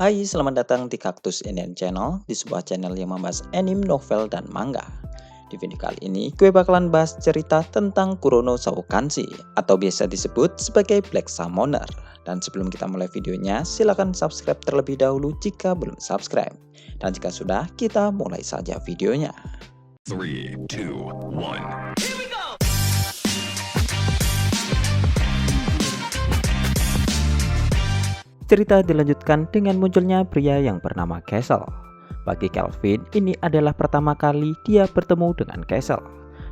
Hai, selamat datang di Kaktus Indian Channel, di sebuah channel yang membahas anime, novel, dan manga. Di video kali ini, gue bakalan bahas cerita tentang Kurono Saukanshi, atau biasa disebut sebagai Black Summoner. Dan sebelum kita mulai videonya, silahkan subscribe terlebih dahulu jika belum subscribe. Dan jika sudah, kita mulai saja videonya. 3, 2, 1. Cerita dilanjutkan dengan munculnya pria yang bernama Castle. Bagi Kelvin, ini adalah pertama kali dia bertemu dengan Castle.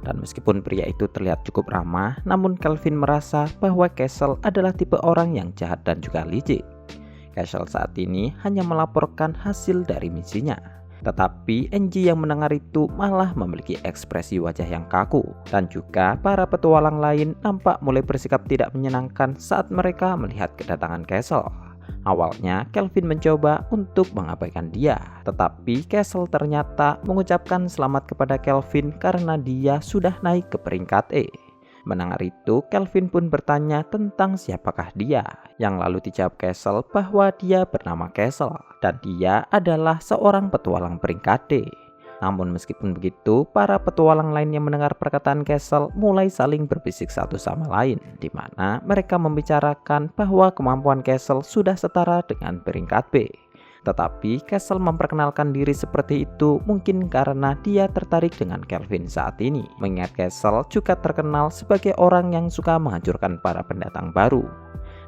Dan meskipun pria itu terlihat cukup ramah, namun Kelvin merasa bahwa Castle adalah tipe orang yang jahat dan juga licik. Castle saat ini hanya melaporkan hasil dari misinya. Tetapi Enji yang mendengar itu malah memiliki ekspresi wajah yang kaku. Dan juga para petualang lain nampak mulai bersikap tidak menyenangkan saat mereka melihat kedatangan Castle. Awalnya Kelvin mencoba untuk mengabaikan dia, tetapi Castle ternyata mengucapkan selamat kepada Kelvin karena dia sudah naik ke peringkat E. Mendengar itu, Kelvin pun bertanya tentang siapakah dia, yang lalu dijawab Castle bahwa dia bernama Castle dan dia adalah seorang petualang peringkat D. Namun meskipun begitu, para petualang lain yang mendengar perkataan Castle mulai saling berbisik satu sama lain, di mana mereka membicarakan bahwa kemampuan Castle sudah setara dengan peringkat B. Tetapi Castle memperkenalkan diri seperti itu mungkin karena dia tertarik dengan Kelvin saat ini, mengingat Castle juga terkenal sebagai orang yang suka menghancurkan para pendatang baru.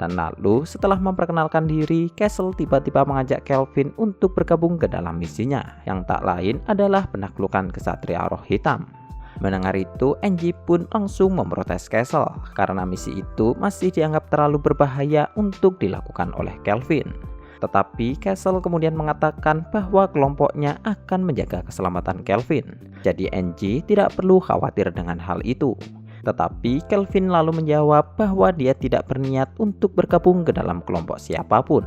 Dan lalu setelah memperkenalkan diri, Castle tiba-tiba mengajak Kelvin untuk bergabung ke dalam misinya, yang tak lain adalah penaklukan kesatria roh hitam. Mendengar itu, Enji pun langsung memprotes Castle karena misi itu masih dianggap terlalu berbahaya untuk dilakukan oleh Kelvin. Tetapi Castle kemudian mengatakan bahwa kelompoknya akan menjaga keselamatan Kelvin. Jadi Enji tidak perlu khawatir dengan hal itu. Tetapi Kelvin lalu menjawab bahwa dia tidak berniat untuk bergabung ke dalam kelompok siapapun.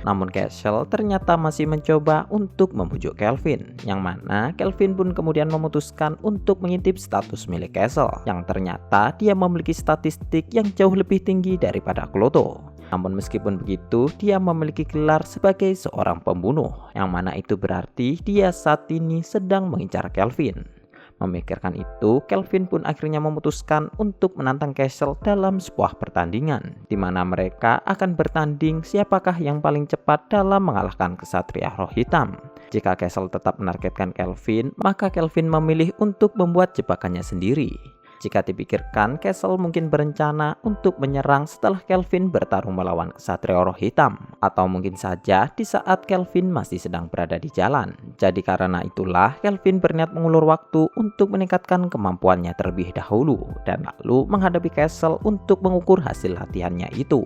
Namun Castle ternyata masih mencoba untuk membujuk Kelvin, yang mana Kelvin pun kemudian memutuskan untuk mengintip status milik Castle, yang ternyata dia memiliki statistik yang jauh lebih tinggi daripada Kloto. Namun meskipun begitu, dia memiliki gelar sebagai seorang pembunuh, yang mana itu berarti dia saat ini sedang mengincar Kelvin. Memikirkan itu, Kelvin pun akhirnya memutuskan untuk menantang Castle dalam sebuah pertandingan, di mana mereka akan bertanding siapakah yang paling cepat dalam mengalahkan kesatria roh hitam. Jika Castle tetap menargetkan Kelvin, maka Kelvin memilih untuk membuat jebakannya sendiri. Jika dipikirkan, Castle mungkin berencana untuk menyerang setelah Kelvin bertarung melawan kesatria roh hitam, atau mungkin saja di saat Kelvin masih sedang berada di jalan. Jadi karena itulah Kelvin berniat mengulur waktu untuk meningkatkan kemampuannya terlebih dahulu, dan lalu menghadapi Castle untuk mengukur hasil latihannya itu.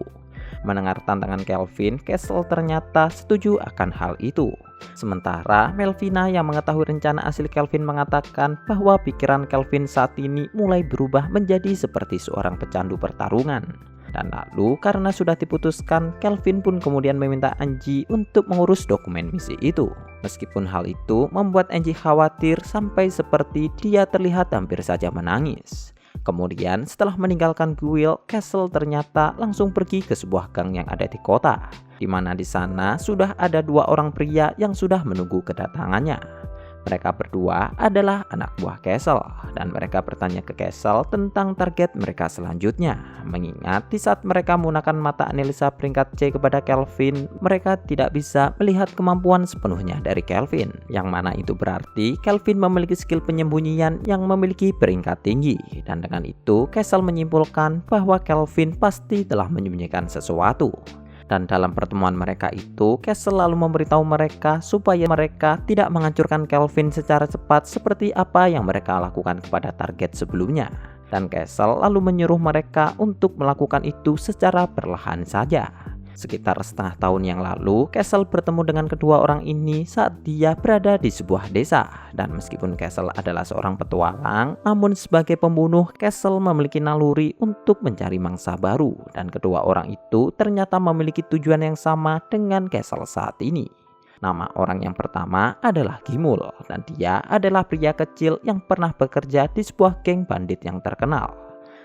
Mendengar tantangan Kelvin, Castle ternyata setuju akan hal itu. Sementara Melvina yang mengetahui rencana asli Kelvin mengatakan bahwa pikiran Kelvin saat ini mulai berubah menjadi seperti seorang pecandu pertarungan. Dan lalu karena sudah diputuskan, Kelvin pun kemudian meminta Enji untuk mengurus dokumen misi itu. Meskipun hal itu membuat Enji khawatir sampai seperti dia terlihat hampir saja menangis. Kemudian setelah meninggalkan kuil, Castle ternyata langsung pergi ke sebuah gang yang ada di kota, di mana di sana sudah ada dua orang pria yang sudah menunggu kedatangannya. Mereka berdua adalah anak buah Castle, dan mereka bertanya ke Castle tentang target mereka selanjutnya. Mengingat di saat mereka menggunakan mata analisa peringkat C kepada Kelvin, mereka tidak bisa melihat kemampuan sepenuhnya dari Kelvin, yang mana itu berarti Kelvin memiliki skill penyembunyian yang memiliki peringkat tinggi. Dan dengan itu Castle menyimpulkan bahwa Kelvin pasti telah menyembunyikan sesuatu. Dan dalam pertemuan mereka itu, Castle lalu memberitahu mereka supaya mereka tidak menghancurkan Kelvin secara cepat seperti apa yang mereka lakukan kepada target sebelumnya. Dan Castle lalu menyuruh mereka untuk melakukan itu secara perlahan saja. Sekitar setengah tahun yang lalu, Castle bertemu dengan kedua orang ini saat dia berada di sebuah desa. Dan meskipun Castle adalah seorang petualang, namun sebagai pembunuh, Castle memiliki naluri untuk mencari mangsa baru. Dan kedua orang itu ternyata memiliki tujuan yang sama dengan Castle saat ini. Nama orang yang pertama adalah Gimul, dan dia adalah pria kecil yang pernah bekerja di sebuah geng bandit yang terkenal.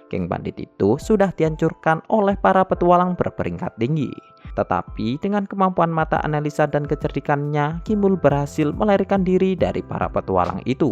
Geng bandit itu sudah dihancurkan oleh para petualang berperingkat tinggi. Tetapi dengan kemampuan mata analisa dan kecerdikannya, Kimul berhasil melarikan diri dari para petualang itu.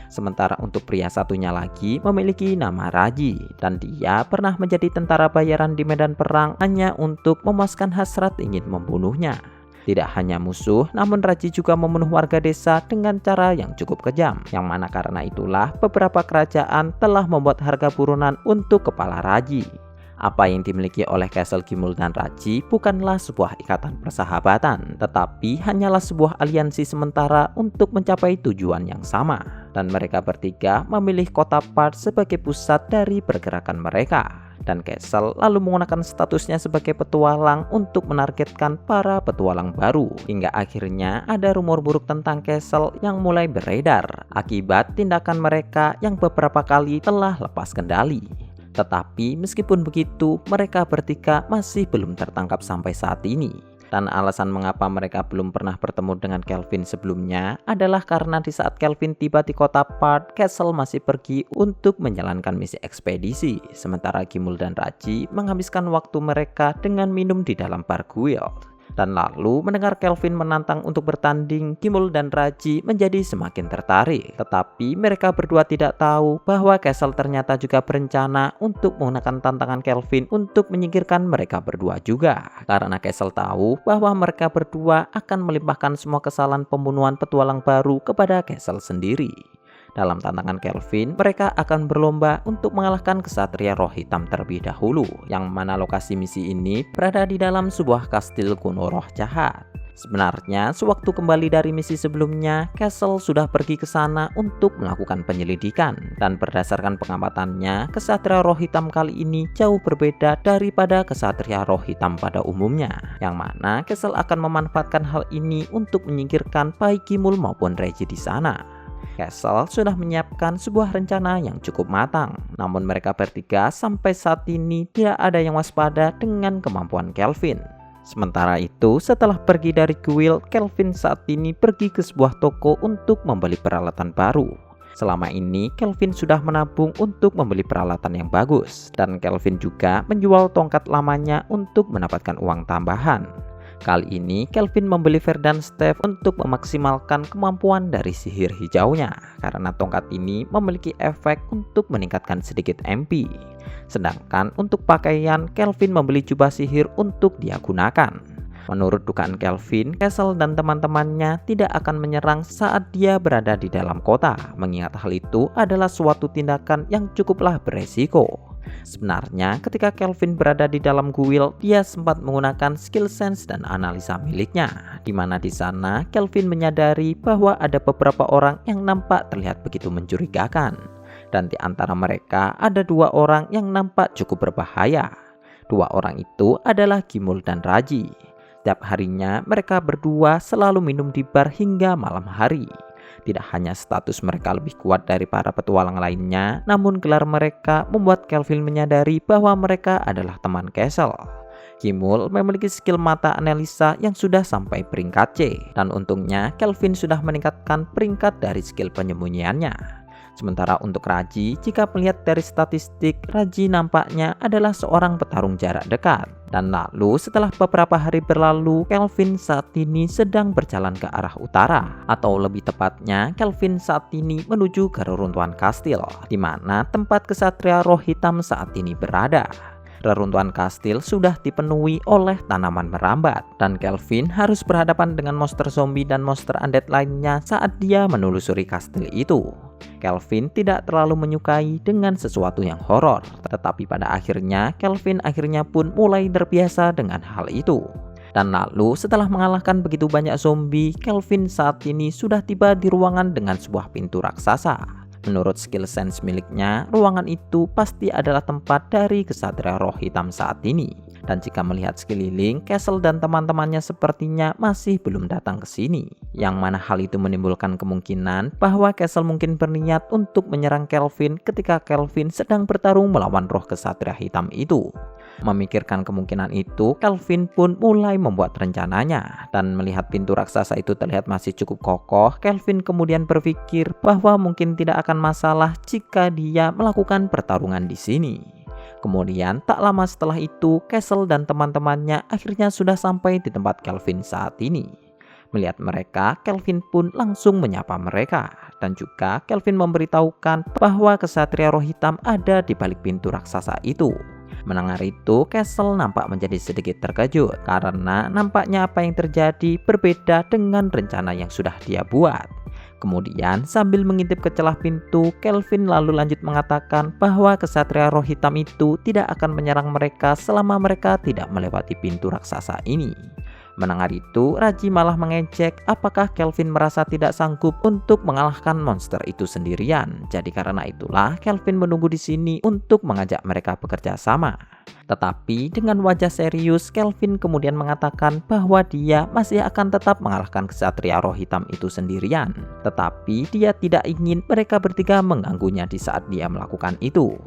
Sementara untuk pria satunya lagi memiliki nama Raji, dan dia pernah menjadi tentara bayaran di medan perang hanya untuk memuaskan hasrat ingin membunuhnya. Tidak hanya musuh, namun Raji juga membunuh warga desa dengan cara yang cukup kejam, yang mana karena itulah beberapa kerajaan telah membuat harga buronan untuk kepala Raji. Apa yang dimiliki oleh Castle Kimul dan Raji bukanlah sebuah ikatan persahabatan, tetapi hanyalah sebuah aliansi sementara untuk mencapai tujuan yang sama. Dan mereka bertiga memilih kota Part sebagai pusat dari pergerakan mereka. Dan Castle lalu menggunakan statusnya sebagai petualang untuk menargetkan para petualang baru. Hingga akhirnya ada rumor buruk tentang Castle yang mulai beredar akibat tindakan mereka yang beberapa kali telah lepas kendali. Tetapi meskipun begitu, mereka bertiga masih belum tertangkap sampai saat ini. Dan alasan mengapa mereka belum pernah bertemu dengan Kelvin sebelumnya adalah karena di saat Kelvin tiba di kota Part, Castle masih pergi untuk menjalankan misi ekspedisi. Sementara Kimul dan Raji menghabiskan waktu mereka dengan minum di dalam bar guild. Dan lalu mendengar Kelvin menantang untuk bertanding, Kimul dan Raji menjadi semakin tertarik. Tetapi mereka berdua tidak tahu bahwa Castle ternyata juga berencana untuk menggunakan tantangan Kelvin untuk menyingkirkan mereka berdua juga. Karena Castle tahu bahwa mereka berdua akan melimpahkan semua kesalahan pembunuhan petualang baru kepada Castle sendiri. Dalam tantangan Kelvin, mereka akan berlomba untuk mengalahkan kesatria roh hitam terlebih dahulu, yang mana lokasi misi ini berada di dalam sebuah kastil kuno roh jahat. Sebenarnya, sewaktu kembali dari misi sebelumnya, Castle sudah pergi ke sana untuk melakukan penyelidikan. Dan berdasarkan pengamatannya, kesatria roh hitam kali ini jauh berbeda daripada kesatria roh hitam pada umumnya. Yang mana Castle akan memanfaatkan hal ini untuk menyingkirkan baik Kimul maupun Raji di sana. Castle sudah menyiapkan sebuah rencana yang cukup matang. Namun mereka bertiga sampai saat ini tidak ada yang waspada dengan kemampuan Kelvin. Sementara itu, setelah pergi dari kuil, Kelvin saat ini pergi ke sebuah toko untuk membeli peralatan baru. Selama ini, Kelvin sudah menabung untuk membeli peralatan yang bagus. Dan Kelvin juga menjual tongkat lamanya untuk mendapatkan uang tambahan. Kali ini Kelvin membeli Verdant Staff untuk memaksimalkan kemampuan dari sihir hijaunya, karena tongkat ini memiliki efek untuk meningkatkan sedikit MP. Sedangkan untuk pakaian, Kelvin membeli jubah sihir untuk dia gunakan. Menurut dugaan Kelvin, Castle dan teman-temannya tidak akan menyerang saat dia berada di dalam kota, mengingat hal itu adalah suatu tindakan yang cukuplah beresiko. Sebenarnya ketika Kelvin berada di dalam guild, dia sempat menggunakan skill sense dan analisa miliknya, di mana di sana Kelvin menyadari bahwa ada beberapa orang yang nampak terlihat begitu mencurigakan, dan di antara mereka ada dua orang yang nampak cukup berbahaya. Dua orang itu adalah Kimul dan Raji. Setiap harinya mereka berdua selalu minum di bar hingga malam hari. Tidak hanya status mereka lebih kuat dari para petualang lainnya, namun gelar mereka membuat Kelvin menyadari bahwa mereka adalah teman Castle. Kimul memiliki skill mata analisa yang sudah sampai peringkat C, dan untungnya Kelvin sudah meningkatkan peringkat dari skill penyembunyiannya. Sementara untuk Raji, jika melihat dari statistik, Raji nampaknya adalah seorang petarung jarak dekat. Dan lalu setelah beberapa hari berlalu, Kelvin saat ini sedang berjalan ke arah utara. Atau lebih tepatnya, Kelvin saat ini menuju ke reruntuhan kastil, di mana tempat kesatria roh hitam saat ini berada. Reruntuhan kastil sudah dipenuhi oleh tanaman merambat, dan Kelvin harus berhadapan dengan monster zombie dan monster undead lainnya saat dia menelusuri kastil itu. Kelvin tidak terlalu menyukai dengan sesuatu yang horor, tetapi pada akhirnya Kelvin pun mulai terbiasa dengan hal itu. Dan lalu setelah mengalahkan begitu banyak zombie, Kelvin saat ini sudah tiba di ruangan dengan sebuah pintu raksasa. Menurut skill sense miliknya, ruangan itu pasti adalah tempat dari kesatria roh hitam saat ini. Dan jika melihat sekeliling, Castle dan teman-temannya sepertinya masih belum datang ke sini. Yang mana hal itu menimbulkan kemungkinan bahwa Castle mungkin berniat untuk menyerang Kelvin ketika Kelvin sedang bertarung melawan roh kesatria hitam itu. Memikirkan kemungkinan itu, Kelvin pun mulai membuat rencananya. Dan melihat pintu raksasa itu terlihat masih cukup kokoh, Kelvin kemudian berpikir bahwa mungkin tidak akan masalah jika dia melakukan pertarungan di sini. Kemudian tak lama setelah itu, Castle dan teman-temannya akhirnya sudah sampai di tempat Kelvin saat ini. Melihat mereka, Kelvin pun langsung menyapa mereka. Dan juga Kelvin memberitahukan bahwa kesatria roh hitam ada di balik pintu raksasa itu. Mendengar itu, Castle nampak menjadi sedikit terkejut karena nampaknya apa yang terjadi berbeda dengan rencana yang sudah dia buat. Kemudian sambil mengintip ke celah pintu, Kelvin lalu lanjut mengatakan bahwa kesatria roh hitam itu tidak akan menyerang mereka selama mereka tidak melewati pintu raksasa ini. Mendengar itu, Raji malah mengejek apakah Kelvin merasa tidak sanggup untuk mengalahkan monster itu sendirian. Jadi karena itulah Kelvin menunggu di sini untuk mengajak mereka bekerja sama. Tetapi dengan wajah serius, Kelvin kemudian mengatakan bahwa dia masih akan tetap mengalahkan kesatria roh hitam itu sendirian. Tetapi dia tidak ingin mereka bertiga mengganggunya di saat dia melakukan itu.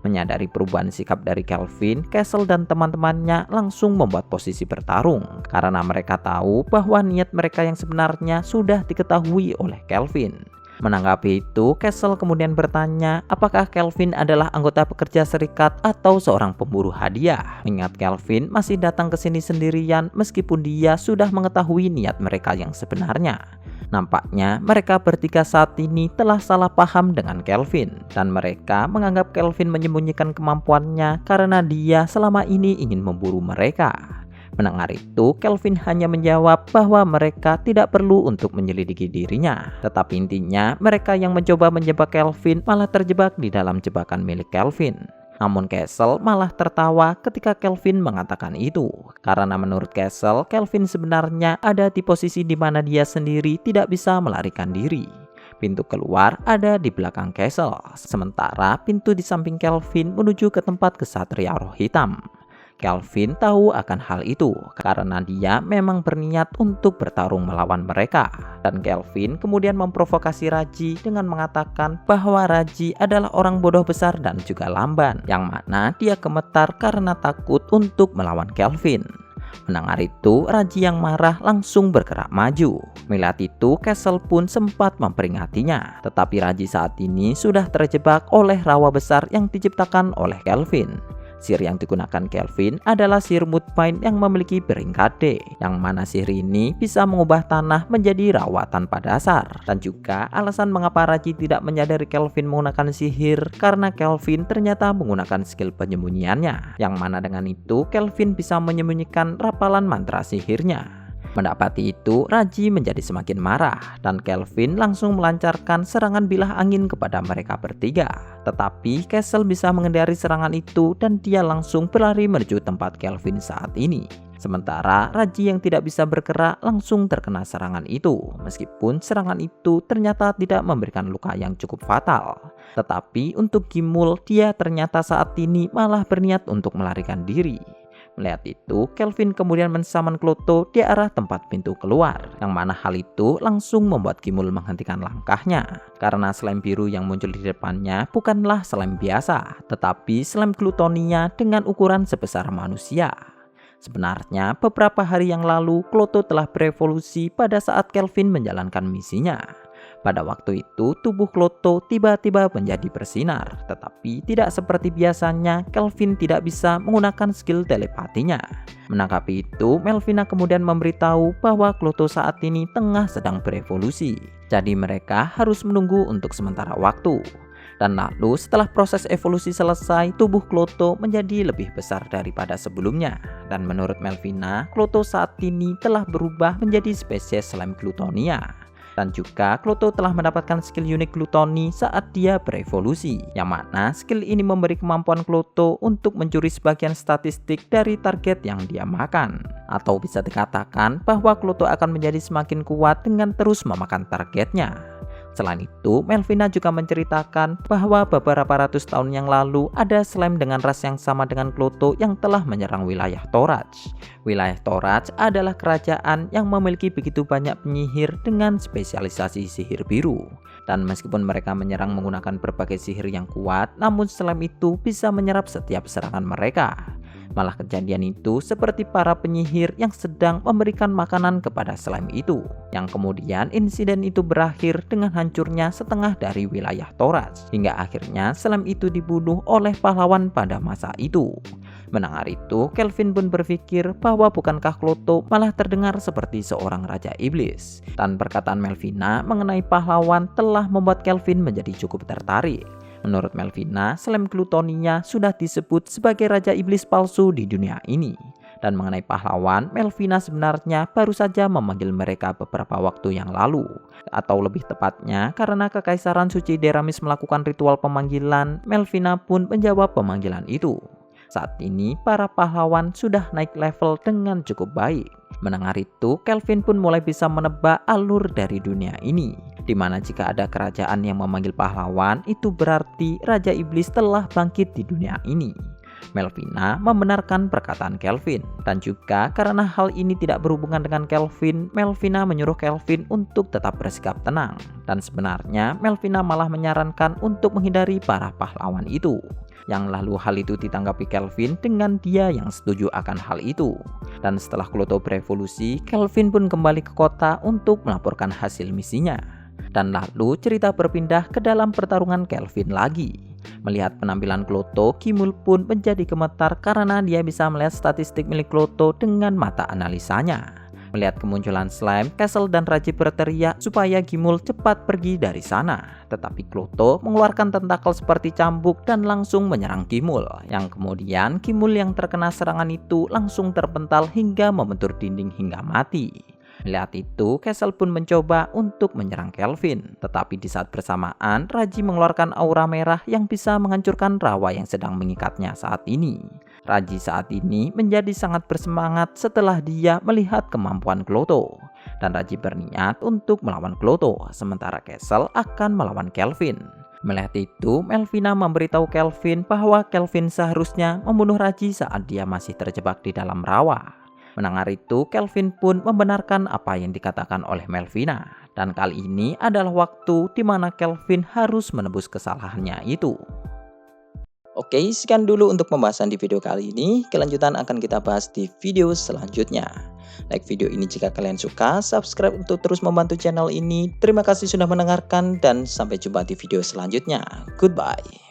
Menyadari perubahan sikap dari Kelvin, Castle dan teman-temannya langsung membuat posisi bertarung karena mereka tahu bahwa niat mereka yang sebenarnya sudah diketahui oleh Kelvin. Menanggapi itu, Castle kemudian bertanya apakah Kelvin adalah anggota pekerja serikat atau seorang pemburu hadiah. Mengingat Kelvin masih datang ke sini sendirian meskipun dia sudah mengetahui niat mereka yang sebenarnya. Nampaknya mereka bertiga saat ini telah salah paham dengan Kelvin dan mereka menganggap Kelvin menyembunyikan kemampuannya karena dia selama ini ingin memburu mereka. Mendengar itu, Kelvin hanya menjawab bahwa mereka tidak perlu untuk menyelidiki dirinya. Tetapi intinya mereka yang mencoba menjebak Kelvin malah terjebak di dalam jebakan milik Kelvin. Namun Castle malah tertawa ketika Kelvin mengatakan itu. Karena menurut Castle, Kelvin sebenarnya ada di posisi di mana dia sendiri tidak bisa melarikan diri. Pintu keluar ada di belakang Castle, sementara pintu di samping Kelvin menuju ke tempat kesatria roh hitam. Kelvin tahu akan hal itu karena dia memang berniat untuk bertarung melawan mereka. Dan Kelvin kemudian memprovokasi Raji dengan mengatakan bahwa Raji adalah orang bodoh besar dan juga lamban, yang mana dia gemetar karena takut untuk melawan Kelvin. Mendengar itu, Raji yang marah langsung bergerak maju. Melihat itu, Castle pun sempat memperingatinya. Tetapi Raji saat ini sudah terjebak oleh rawa besar yang diciptakan oleh Kelvin. Sihir yang digunakan Kelvin adalah sihir Mudvayne yang memiliki peringkat D, yang mana sihir ini bisa mengubah tanah menjadi rawa tanpa dasar. Dan juga alasan mengapa Raji tidak menyadari Kelvin menggunakan sihir karena Kelvin ternyata menggunakan skill penyembunyiannya, yang mana dengan itu Kelvin bisa menyembunyikan rapalan mantra sihirnya. Mendapati itu, Raji menjadi semakin marah dan Kelvin langsung melancarkan serangan bilah angin kepada mereka bertiga. Tetapi Castle bisa menghindari serangan itu dan dia langsung berlari menuju tempat Kelvin saat ini. Sementara Raji yang tidak bisa bergerak langsung terkena serangan itu, meskipun serangan itu ternyata tidak memberikan luka yang cukup fatal. Tetapi untuk Gimul, dia ternyata saat ini malah berniat untuk melarikan diri. Melihat itu, Kelvin kemudian mensaman Kloto di arah tempat pintu keluar, yang mana hal itu langsung membuat Gimul menghentikan langkahnya. Karena slime biru yang muncul di depannya bukanlah slime biasa, tetapi slime Glutonia dengan ukuran sebesar manusia. Sebenarnya, beberapa hari yang lalu, Kloto telah berevolusi pada saat Kelvin menjalankan misinya. Pada waktu itu, tubuh Kloto tiba-tiba menjadi bersinar, tetapi tidak seperti biasanya, Kelvin tidak bisa menggunakan skill telepatinya. Menanggapi itu, Melvina kemudian memberitahu bahwa Kloto saat ini tengah sedang berevolusi, jadi mereka harus menunggu untuk sementara waktu. Dan lalu setelah proses evolusi selesai, tubuh Kloto menjadi lebih besar daripada sebelumnya. Dan menurut Melvina, Kloto saat ini telah berubah menjadi spesies slime Glutonia. Dan juga Kloto telah mendapatkan skill unik Glutoni saat dia berevolusi, yang mana skill ini memberi kemampuan Kloto untuk mencuri sebagian statistik dari target yang dia makan. Atau bisa dikatakan bahwa Kloto akan menjadi semakin kuat dengan terus memakan targetnya. Selain itu, Melvina juga menceritakan bahwa beberapa ratus tahun yang lalu ada slime dengan ras yang sama dengan Kloto yang telah menyerang wilayah Torach. Wilayah Torach adalah kerajaan yang memiliki begitu banyak penyihir dengan spesialisasi sihir biru. Dan meskipun mereka menyerang menggunakan berbagai sihir yang kuat, namun slime itu bisa menyerap setiap serangan mereka. Malah kejadian itu seperti para penyihir yang sedang memberikan makanan kepada slime itu, yang kemudian insiden itu berakhir dengan hancurnya setengah dari wilayah Thoras, hingga akhirnya slime itu dibunuh oleh pahlawan pada masa itu. Mendengar itu, Kelvin pun berpikir bahwa bukankah Kloto malah terdengar seperti seorang raja iblis. Dan perkataan Melvina mengenai pahlawan telah membuat Kelvin menjadi cukup tertarik. Menurut Melvina, slime Glutonia sudah disebut sebagai raja iblis palsu di dunia ini. Dan mengenai pahlawan, Melvina sebenarnya baru saja memanggil mereka beberapa waktu yang lalu. Atau lebih tepatnya, karena Kekaisaran Suci Deramis melakukan ritual pemanggilan, Melvina pun menjawab pemanggilan itu. Saat ini, para pahlawan sudah naik level dengan cukup baik. Mendengar itu, Kelvin pun mulai bisa menebak alur dari dunia ini, di mana jika ada kerajaan yang memanggil pahlawan, itu berarti Raja Iblis telah bangkit di dunia ini. Melvina membenarkan perkataan Kelvin, dan juga karena hal ini tidak berhubungan dengan Kelvin, Melvina menyuruh Kelvin untuk tetap bersikap tenang. Dan sebenarnya Melvina malah menyarankan untuk menghindari para pahlawan itu. Yang lalu hal itu ditanggapi Kelvin dengan dia yang setuju akan hal itu. Dan setelah Kloto berevolusi, Kelvin pun kembali ke kota untuk melaporkan hasil misinya. Dan lalu cerita berpindah ke dalam pertarungan Kelvin lagi. Melihat penampilan Kloto, Gimul pun menjadi gemetar karena dia bisa melihat statistik milik Kloto dengan mata analisanya. Melihat kemunculan slime, Castle dan Raji berteriak supaya Gimul cepat pergi dari sana. Tetapi Kloto mengeluarkan tentakel seperti cambuk dan langsung menyerang Gimul. Yang kemudian Gimul yang terkena serangan itu langsung terpental hingga membentur dinding hingga mati. Melihat itu, Castle pun mencoba untuk menyerang Kelvin. Tetapi di saat bersamaan, Raji mengeluarkan aura merah yang bisa menghancurkan rawa yang sedang mengikatnya saat ini. Raji saat ini menjadi sangat bersemangat setelah dia melihat kemampuan Kloto. Dan Raji berniat untuk melawan Kloto, sementara Castle akan melawan Kelvin. Melihat itu, Melvina memberitahu Kelvin bahwa Kelvin seharusnya membunuh Raji saat dia masih terjebak di dalam rawa. Mendengar itu, Kelvin pun membenarkan apa yang dikatakan oleh Melvina. Dan kali ini adalah waktu di mana Kelvin harus menebus kesalahannya itu. Oke, sekian dulu untuk pembahasan di video kali ini. Kelanjutan akan kita bahas di video selanjutnya. Like video ini jika kalian suka, subscribe untuk terus membantu channel ini. Terima kasih sudah mendengarkan dan sampai jumpa di video selanjutnya. Goodbye.